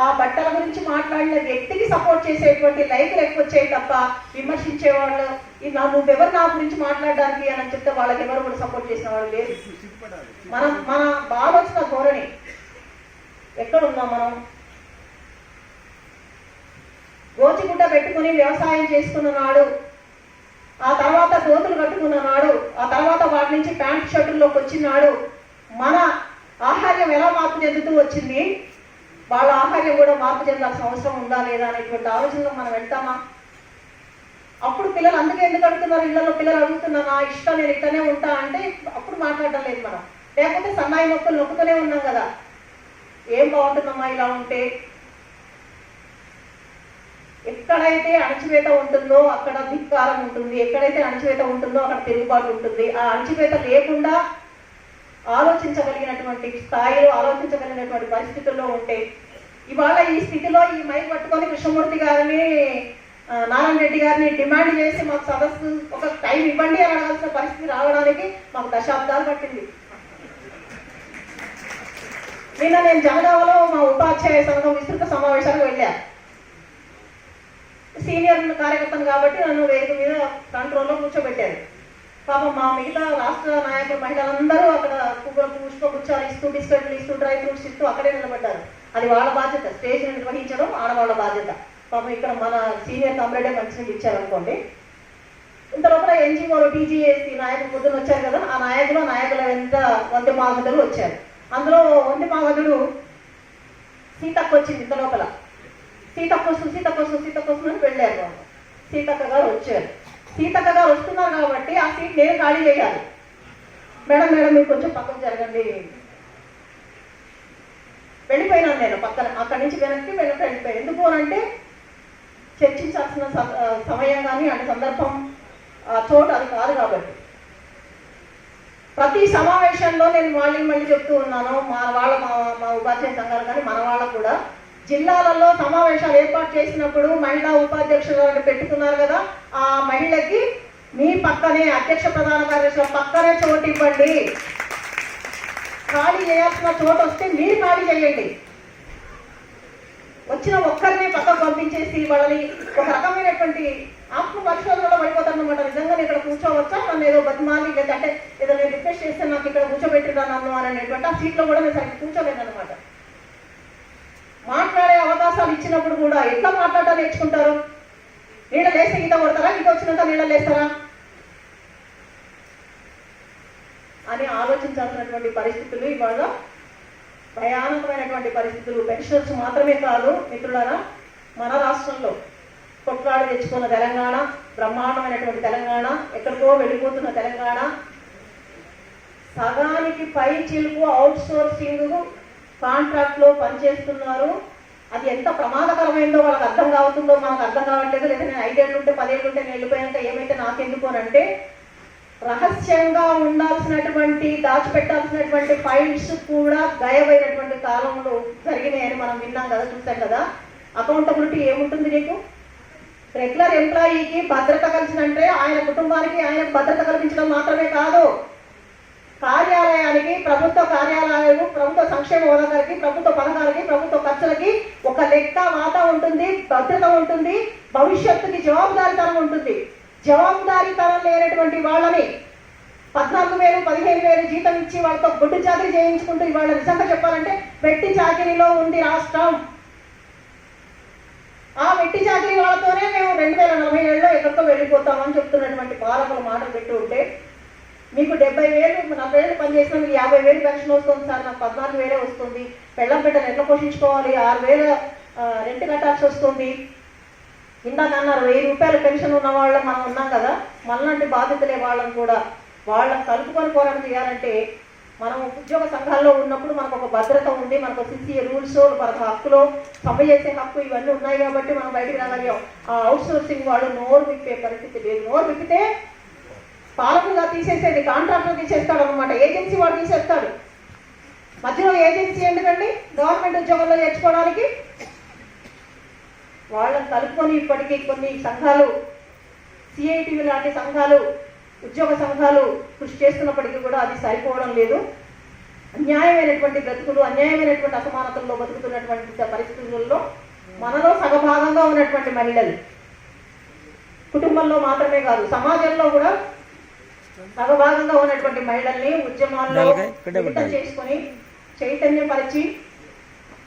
ఆ బట్టల గురించి మాట్లాడిన వ్యక్తికి సపోర్ట్ చేసేటువంటి లైకులు ఎక్కువ వచ్చాయి తప్ప విమర్శించే వాళ్ళు నువ్వెవరు నా గురించి మాట్లాడడానికి అని చెప్తే వాళ్ళకి ఎవరు కూడా సపోర్ట్ చేసిన వాళ్ళు లేదు. మన ఆలోచన ధోరణి ఎక్కడున్నాం మనం? గోచిగుడ్డ పెట్టుకుని వ్యవసాయం చేసుకున్న నాడు, ఆ తర్వాత దోతులు కట్టుకున్న నాడు, ఆ తర్వాత వాటి నుంచి ప్యాంట్ షర్టుల్లోకి వచ్చినాడు మన ఆహార్యం ఎలా మార్పు చెందుతూ వచ్చింది, వాళ్ళ ఆహార్యం కూడా మార్పు చెందాల్సిన అవసరం ఉందా లేదా అనేటువంటి ఆలోచనలో మనం వెళ్తామా? అప్పుడు పిల్లలు అందుకే ఎందుకు అడుగుతున్నారు, ఇళ్లలో పిల్లలు అడుగుతున్నారు నా ఇష్టం నేను ఇక్కడనే ఉంటా అంటే అప్పుడు మాట్లాడడం లేదు మనం. లేకపోతే సన్నాయి మొక్కలు నొక్కుతూనే ఉన్నాం కదా, ఏం బాగుంటుందమ్మా ఇలా ఉంటే. ఎక్కడైతే అణచివేత ఉంటుందో అక్కడ ధిక్కారం ఉంటుంది, ఎక్కడైతే అణచివేత ఉంటుందో అక్కడ తిరుగుబాటు ఉంటుంది. ఆ అణచివేత లేకుండా ఆలోచించగలిగినటువంటి స్థాయిలో ఆలోచించగలిగినటువంటి పరిస్థితుల్లో ఉంటే ఇవాళ ఈ స్థితిలో ఈ మైక్ పట్టుకొని కృష్ణమూర్తి గారిని నారాయణ రెడ్డి గారిని డిమాండ్ చేసి మాకు సదస్సు ఒక టైం ఇవ్వండి అని అడగాల్సిన పరిస్థితి రావడానికి మాకు దశాబ్దాలు పట్టింది. నిన్న నేను జనగామలో మా ఉపాధ్యాయ సంఘం విస్తృత సమావేశానికి వెళ్ళాను. సీనియర్ కార్యకర్తను కాబట్టి నన్ను వేదిక మీద కంట్రోల్లో కూర్చోబెట్టారు. పాపం మా మిగతా రాష్ట్ర నాయకులు మహిళలందరూ అక్కడ పుష్పగుచ్చాలు ఇస్తూ బిస్కెట్లు ఇస్తూ డ్రై ఫ్రూట్స్ ఇస్తూ అక్కడే నిలబడ్డారు. అది వాళ్ళ బాధ్యత, స్టేజ్ నిర్వహించడం ఆడవాళ్ళ బాధ్యత. పాపం ఇక్కడ మన సీనియర్ తమ్ముడే మంచినీళ్ళు ఇచ్చారనుకోండి. ఇంత లోపల ఎన్జిఓలు టీజీఏసీ నాయకులు పొద్దున వచ్చారు కదా, ఆ నాయకుల వెంట వందే మాగదులు వచ్చారు. అందులో వందే మాగదుడు సీతక్క వచ్చింది. ఇంత లోపల సీతక్క కోసం అని వెళ్ళారు. సీతక్క గారు వచ్చారు. సీతక్క గారు వస్తున్నారు కాబట్టి ఆ సీట్ నేను ఖాళీ చేయాలి. మేడం మీరు కొంచెం పక్కకు జరగండి. వెళ్ళిపోయినాను నేను పక్కన, అక్కడి నుంచి వెనక్కి వెళ్ళిపోయాను. ఎందుకు అంటే చర్చించాల్సిన సమయం కానీ అంటే సందర్భం చోటు అది కాదు కాబట్టి. ప్రతి సమావేశంలో నేను మళ్ళీ చెప్తూ ఉన్నాను, మా ఉపాధ్యాయ సంఘాలు కానీ మన వాళ్ళకు కూడా జిల్లాలలో సమావేశాలు ఏర్పాటు చేసినప్పుడు మహిళా ఉపాధ్యక్షులను పెట్టుకున్నారు కదా, ఆ మహిళకి మీ పక్కనే అధ్యక్ష ప్రధాన కార్యదర్శుల పక్కనే చోటు ఇవ్వండి. ఖాళీ చేయాల్సిన చోటు వస్తే మీరు ఖాళీ చేయండి. వచ్చిన ఒక్కరిని పక్కకు పంపించేసి వాళ్ళని ఒక రకమైనటువంటి ఆత్మ పరిశోధనలో పడిపోతారనమాట. నిజంగా ఇక్కడ కూర్చోవచ్చా, నన్ను ఏదో బతిమాలి లేదంటే ఏదో నేను రిక్వెస్ట్ చేస్తే నాకు ఇక్కడ కూర్చోబెట్టిరా నన్ను అనేటువంటి ఆ సీట్లో కూడా నేను సరిగ్గా కూర్చోలేను అనమాట. మాట్లాడే అవకాశాలు ఇచ్చినప్పుడు కూడా ఎట్లా మాట్లాడటం నేర్చుకుంటారు? నీళ్ళ లేస్తే ఈత కొడతారా, ఈత వచ్చినాక నీళ్ళ లేస్తారా అని ఆలోచించాల్సినటువంటి పరిస్థితులు ఇవాళ భయానకమైనటువంటి పరిస్థితులు. పెన్షనర్స్ మాత్రమే కాదు మిత్రులారా, మన రాష్ట్రంలో కొట్లాడి తెచ్చుకున్న తెలంగాణ, బ్రహ్మాండమైనటువంటి తెలంగాణ, ఎక్కడికో వెళ్ళిపోతున్న తెలంగాణ, సగానికి పై చిలుకు అవుట్ సోర్సింగ్ కాంట్రాక్ట్ లో పనిచేస్తున్నారు. అది ఎంత ప్రమాదకరమైందో వాళ్ళకి అర్థం కావుతుందో మనకు అర్థం కావట్లేదు. లేదా నేను 5 ఏళ్ళు ఉంటే 10 ఏళ్ళు ఉంటే నేను వెళ్ళిపోయాక ఏమైతే నాకెందుకు అంటే రహస్యంగా ఉండాల్సినటువంటి దాచిపెట్టాల్సినటువంటి ఫైల్స్ కూడా గాయమైనటువంటి కాలంలో జరిగినాయని మనం విన్నాం కదా, చూసాం కదా. అకౌంటబిలిటీ ఏముంటుంది నీకు? రెగ్యులర్ ఎంప్లాయీకి భద్రత కలిసినంటే ఆయన కుటుంబానికి ఆయన భద్రత కల్పించడం మాత్రమే కాదు, కార్యాలయానికి, ప్రభుత్వ కార్యాలయాలు, ప్రభుత్వ సంక్షేమ పథకాలకి, ప్రభుత్వ పథకాలకి, ప్రభుత్వ ఖర్చులకి ఒక లెక్క వాటా ఉంటుంది, భద్రత ఉంటుంది, భవిష్యత్తుకి జవాబుదారీతనం ఉంటుంది. జవాబుదారీతనం లేనటువంటి వాళ్ళని 14,000 15,000 జీతం ఇచ్చి వాళ్ళతో గుడ్డు చాకరీ చేయించుకుంటూ ఇవాళ నిజంగా చెప్పాలంటే వెట్టి చాకరీలో ఉంది రాష్ట్రం. ఆ వెట్టి చాకరీ వాళ్ళతోనే మేము 2047లో ఎక్కడికో వెళ్ళిపోతామని చెప్తున్నటువంటి పాలకులు మాటలు పెట్టి ఉంటే మీకు 70,000 40 ఏళ్ళు పనిచేసిన మీకు 50,000 పెన్షన్ వస్తుంది సార్, నాకు 14,000 వస్తుంది, పెళ్ళం బిడ్డలు ఎట్లా పోషించుకోవాలి, 6,000 రెంట్ కట్టాల్సి వస్తుంది. ఇందాక అన్నారు 1,000 రూపాయల పెన్షన్ ఉన్న వాళ్ళం మనం ఉన్నాం కదా, మనలాంటి బాధ్యతలే వాళ్ళని కూడా వాళ్ళని కలుపుకొని పోరాటం చేయాలంటే మనం ఉద్యోగ సంఘాల్లో ఉన్నప్పుడు మనకు ఒక భద్రత ఉంది, మనకు సిసిఏ రూల్స్, మనకు హక్కులో సమ్మె చేసే హక్కు ఇవన్నీ ఉన్నాయి కాబట్టి మనం బయటికి రాగలిగాం. ఆ అవుట్ సోర్సింగ్ వాళ్ళు నోరు విప్పే పరిస్థితి లేదు. నోరు విప్పితే పాలకులుగా తీసేసేది కాంట్రాక్టర్ తీసేస్తాడు అనమాట, ఏజెన్సీ వాడు తీసేస్తాడు. మధ్యలో ఏజెన్సీ ఎందుకండి? గవర్నమెంట్ ఉద్యోగంలో చేర్చుకోవడానికి. వాళ్ళని కలుపుకొని ఇప్పటికీ కొన్ని సంఘాలు, సిఐటివి లాంటి సంఘాలు, ఉద్యోగ సంఘాలు కృషి చేస్తున్నప్పటికీ కూడా అది సరిపోవడం లేదు. అన్యాయమైనటువంటి బ్రతుకులు, అన్యాయమైనటువంటి అసమానతల్లో బతుకుతున్నటువంటి పరిస్థితుల్లో మనలో సగభాగంగా ఉన్నటువంటి మహిళలు, కుటుంబంలో మాత్రమే కాదు సమాజంలో కూడా సగభాగంగా ఉన్నటువంటి మహిళల్ని ఉద్యమాల్లో మిళితం చేసుకొని చైతన్యపరిచి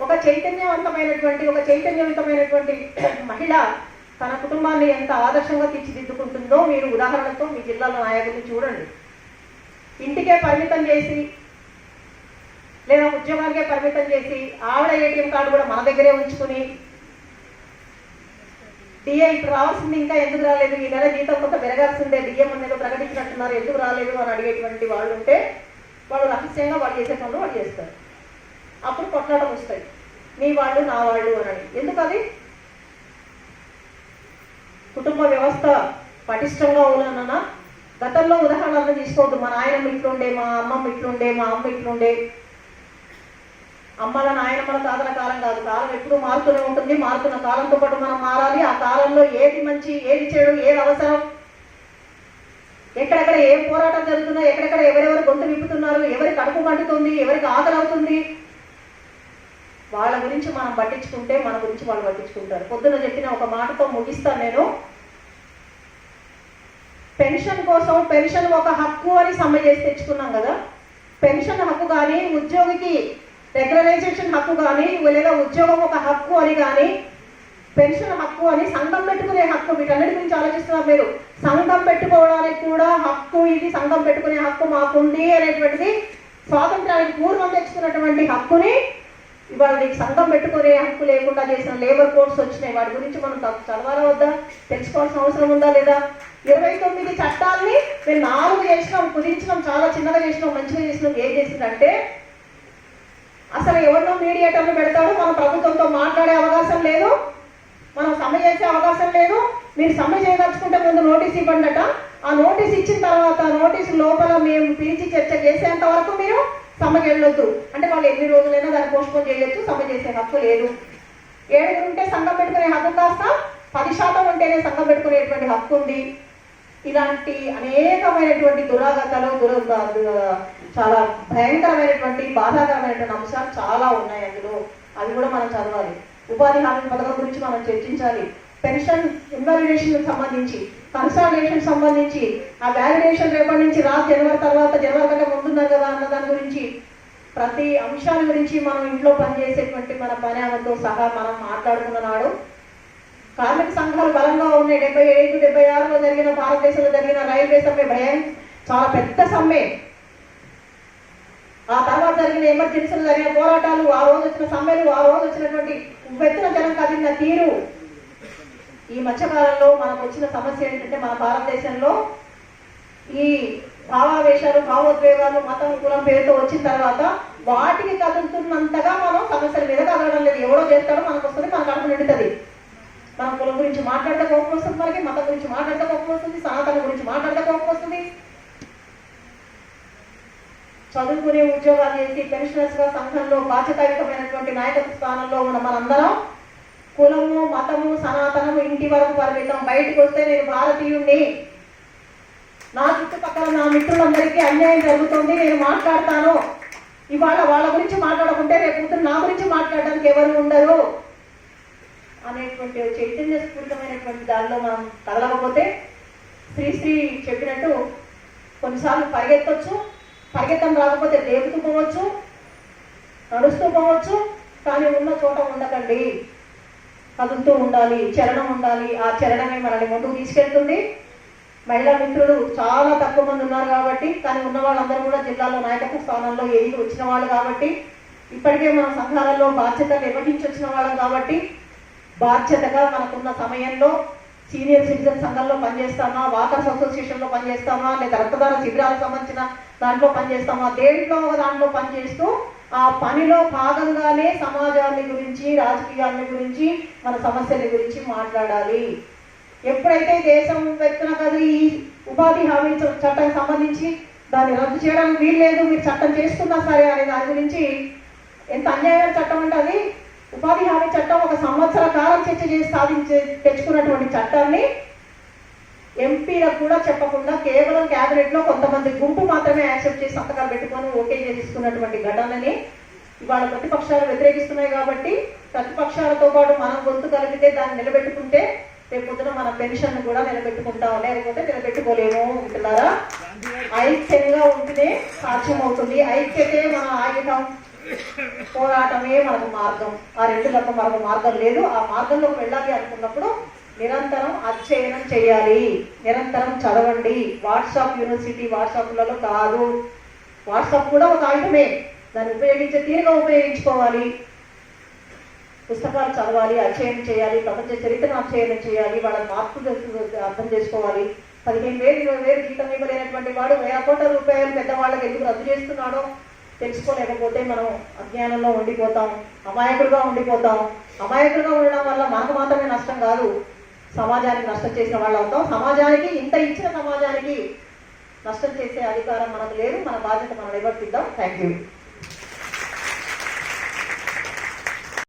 ఒక చైతన్యవంతమైనటువంటి మహిళ తన కుటుంబాన్ని ఎంత ఆదర్శంగా తీర్చిదిద్దుకుంటుందో మీరు ఉదాహరణతో మీ జిల్లాలో నాయకుల్ని చూడండి. ఇంటికే పరిమితం చేసి లేదా ఉద్యోగానికే పరిమితం చేసి ఆవిడ ఏటీఎం కార్డు కూడా మన దగ్గరే ఉంచుకుని డిఏ ఇప్పుడు రావాల్సింది ఇంకా ఎందుకు రాలేదు, ఈ నెల జీతం కొంత పెరగాల్సిందే, డిఎం అనేది ప్రకటించినట్టున్నారు ఎందుకు రాలేదు అని అడిగేటువంటి వాళ్ళు ఉంటే వాళ్ళు రహస్యంగా వాళ్ళు చేసే పనులు వాళ్ళు చేస్తారు. అప్పుడు కొట్లాటం వస్తాయి, నీ వాళ్ళు నా వాళ్ళు అని. ఎందుకు అది? కుటుంబ వ్యవస్థ పటిష్టంగా ఉన్ననా గతంలో ఉదాహరణలు తీసుకోవద్దు. మా నాయనమ్మ ఇట్లుండే, మా అమ్మమ్మ ఇట్లుండే, మా అమ్మ ఇట్లుండే. అమ్మల నాయనమ్మల తాతల కాలం కాదు, కాలం ఎప్పుడూ మారుతూనే ఉంటుంది. మారుతున్న కాలంతో పాటు మనం మారాలి. ఆ కాలంలో ఏది మంచి, ఏది చెడు, ఏది అవసరం, ఎక్కడెక్కడ ఏం పోరాటం జరుగుతుందో, ఎక్కడెక్కడ ఎవరెవరు గొంతు విప్పుతున్నారు, ఎవరి కడుపు మండుతుంది, ఎవరికి ఆకలి అవుతుంది, వాళ్ళ గురించి మనం పట్టించుకుంటే మన గురించి వాళ్ళు పట్టించుకుంటారు. పొద్దున చెప్పిన ఒక మాటతో ముగిస్తాను నేను. పెన్షన్ కోసం, పెన్షన్ ఒక హక్కు అని సమ్మె చేసి తెచ్చుకున్నాం కదా, పెన్షన్ హక్కు కానీ, ఉద్యోగికి రెగ్యులరైజేషన్ హక్కు కానీ, లేదా ఉద్యోగం ఒక హక్కు అని కానీ, పెన్షన్ హక్కు అని, సంఘం పెట్టుకునే హక్కు, వీటన్నిటి గురించి ఆలోచిస్తున్నారు మీరు. సంఘం పెట్టుకోవడానికి కూడా హక్కు, ఇది సంఘం పెట్టుకునే హక్కు మాకుంది అనేటువంటిది స్వాతంత్రానికి పూర్వం తెచ్చుకున్నటువంటి హక్కుని ఇవాళ నీకు సంఘం పెట్టుకునే హక్కు లేకుండా చేసిన లేబర్ కోడ్స్ వచ్చినాయి. వాటి గురించి మనం చదవాలా వద్దా, తెలుసుకోవాల్సిన అవసరం ఉందా లేదా? 29 చట్టాలని మేము 4 చేసినాం, కుదించినాం, చాలా చిన్నగా చేసినాం, మంచిగా చేసినాం. ఏం చేసిందంటే అసలు ఎవరినో మీడియేటర్లు పెడతాడు, మన ప్రభుత్వంతో మాట్లాడే అవకాశం లేదు, మనం సమ్మె చేసే అవకాశం లేదు. మీరు సమ్మె చేయదలుచుకుంటే ముందు నోటీస్ ఇవ్వండట. ఆ నోటీస్ ఇచ్చిన తర్వాత నోటీసు లోపల మేము పిలిచి చర్చ చేసేంత వరకు మీరు సమ్మెకి వెళ్ళొద్దు. అంటే వాళ్ళు ఎన్ని రోజులైనా దాన్ని పోస్ట్పోన్ చేయొచ్చు, సమ్మె చేసే హక్కు లేదు. 7 ఉంటే సంఘం పెట్టుకునే హక్కు కాస్త 10% ఉంటేనే సంఘం పెట్టుకునేటువంటి హక్కు ఉంది. ఇలాంటి అనేకమైనటువంటి దురాగతాలు, చాలా భయంకరమైనటువంటి బాధాకరమైనటువంటి అంశాలు చాలా ఉన్నాయి అందులో. అవి కూడా మనం చదవాలి. ఉపాధి హామీ పథకం గురించి మనం చర్చించాలి. పెన్షన్ ఇన్వాలిడేషన్ సంబంధించి, కన్సాలిడేషన్ సంబంధించి, ఆ వ్యాలిడేషన్ రేపటి నుంచి జనవరి తర్వాత, జనవరి కంటే ముందున్నారు కదా అన్న దాని గురించి, ప్రతి అంశాల గురించి మనం ఇంట్లో పనిచేసేటువంటి మన పని ఆమెతో సహా మనం మాట్లాడుకున్న నాడు కార్మిక సంఘాలు బలంగా ఉన్నాయి. 75, 76లో జరిగిన, భారతదేశంలో జరిగిన రైల్వే సమ్మె చాలా పెద్ద సమ్మె. ఆ తర్వాత జరిగిన ఎమర్జెన్సీలు, జరిగిన పోరాటాలు, ఆ రోజు వచ్చిన సమ్మెలు, ఆ రోజు వచ్చినటువంటి ఉవ్వెత్తున జనం కదిలిన తీరు. ఈ మధ్యకాలంలో మనకు వచ్చిన సమస్య ఏంటంటే మన భారతదేశంలో ఈ భావావేశాలు, భావోద్వేగాలు, మతం, కులం పేరుతో వచ్చిన తర్వాత వాటికి కదులుతున్నంతగా మనం సమస్యల మీద కదలడం లేదు. ఎవడో చేస్తాడో మనకు వస్తుంది, మనకు అడుగు నిండుతుంది. మన కులం గురించి మాట్లాడితే కోపం వస్తుంది, మనకి మతం గురించి మాట్లాడితే కోపం వస్తుంది, సనాతన గురించి మాట్లాడితే కోపం వస్తుంది. చదువుకునే ఉద్యోగాలు చేసి పెన్షనర్స్ గా సంఘంలో బాధ్యతాయుతమైనటువంటి నాయకత్వ స్థానంలో ఉన్న మనందరం కులము, మతము, సనాతనము ఇంటి వరకు పరిమితం. బయటకు వస్తే నేను భారతీయుణ్ణి, నా చుట్టుపక్కల నా మిత్రులందరికీ అన్యాయం జరుగుతుంది, నేను మాట్లాడతాను. ఇవాళ వాళ్ళ గురించి మాట్లాడకుంటే రేపు నా గురించి మాట్లాడడానికి ఎవరు ఉండరు అనేటువంటి చైతన్య స్ఫూర్తమైనటువంటి దానిలో మనం కదలకపోతే, శ్రీ చెప్పినట్టు కొన్నిసార్లు పరిగెత్తొచ్చు, పరిగెత్తడం రాకపోతే దేపుతూ పోవచ్చు, నడుస్తూ పోవచ్చు, కానీ ఉన్న చోట ఉండకండి, కదులుతూ ఉండాలి, చలనం ఉండాలి. ఆ చలనమే మనల్ని ముందుకు తీసుకెళ్తుంది. మహిళా మిత్రులు చాలా తక్కువ మంది ఉన్నారు కాబట్టి, కానీ ఉన్న వాళ్ళందరూ కూడా జిల్లాలో నాయకత్వ స్థానంలో ఎదిగి వచ్చిన వాళ్ళు కాబట్టి, ఇప్పటికే మన సంఘాలలో బాధ్యతలు నిర్వహించి వచ్చిన వాళ్ళం కాబట్టి, బాధ్యతగా మనకున్న సమయంలో సీనియర్ సిటిజన్ సంఘంలో పనిచేస్తామా, వాకర్స్ అసోసియేషన్లో పనిచేస్తామా, లేదా రక్తదాన శిబిరాలకు సంబంధించిన దాంట్లో పనిచేస్తామా, దేంట్లో ఒక దాంట్లో పనిచేస్తూ ఆ పనిలో భాగంగానే సమాజాన్ని గురించి, రాజకీయాన్ని గురించి, మన సమస్యల గురించి మాట్లాడాలి. ఎప్పుడైతే దేశం వ్యక్తున కదిలి ఈ ఉపాధి హామీ చట్టానికి సంబంధించి దాన్ని రద్దు చేయడానికి వీల్లేదు, మీరు చట్టం చేసుకున్నా సరే అనే దాని గురించి ఎంత అన్యాయమైన చట్టం అంటే అది ఉపాధి హామీ చట్టం 1 సంవత్సర కాలం చర్చ చేసి తెచ్చుకున్నటువంటి చట్టాన్ని ఎంపీలకు కూడా చెప్పకుండా కేవలం క్యాబినెట్ లో కొంతమంది గుంపు మాత్రమే యాక్సెప్ట్ చేసి సంతకాలు పెట్టుకొని ఓకే చేసుకున్నటువంటి ఘటనని ఇవాళ ప్రతిపక్షాలు వ్యతిరేకిస్తున్నాయి. కాబట్టి ప్రతిపక్షాలతో పాటు మనం గొంతు కలిపితే దాన్ని నిలబెట్టుకుంటే రేపు పొద్దున మన పెన్షన్ కూడా నిలబెట్టుకుంటాం, లేకపోతే నిలబెట్టుకోలేము. ఉంటున్నారా? ఐక్యంగా ఉంటేనే సాధ్యం అవుతుంది. ఐక్యతే మన ఆయుధం, పోరాటమే మనకు మార్గం. ఆ రెండు తప్ప మరొక మార్గం లేదు. ఆ మార్గంలోకి వెళ్ళాలి అనుకున్నప్పుడు నిరంతరం అధ్యయనం చేయాలి, నిరంతరం చదవండి. వాట్సాప్ యూనివర్సిటీ వాట్సాప్లలో కాదు, వాట్సాప్ కూడా ఒక ఆయుధమే, దాన్ని ఉపయోగించే తీరుగా ఉపయోగించుకోవాలి. పుస్తకాలు చదవాలి, అధ్యయనం చేయాలి, ప్రపంచ చరిత్రను అధ్యయనం చేయాలి, వాళ్ళ మార్పులు అర్థం చేసుకోవాలి. 15,000 20,000 జీతం ఇవ్వలేనటువంటి వాడు 1,000 కోట్ల రూపాయలు పెద్దవాళ్ళకి ఎందుకు రద్దు చేస్తున్నాడో తెలుసుకోలేకపోతే మనం అజ్ఞానంలో ఉండిపోతాం, అమాయకులుగా ఉండిపోతాం. అమాయకులుగా ఉండడం వల్ల మనకు మాత్రమే నష్టం కాదు, సమాజానికి నష్టం చేసిన వాళ్ళు అవుతాం. సమాజానికి, ఇంత ఇచ్చిన సమాజానికి నష్టం చేసే అధికారం మనకు లేదు. మన బాధ్యత మనం నిర్వర్తిద్దాం. Thank you.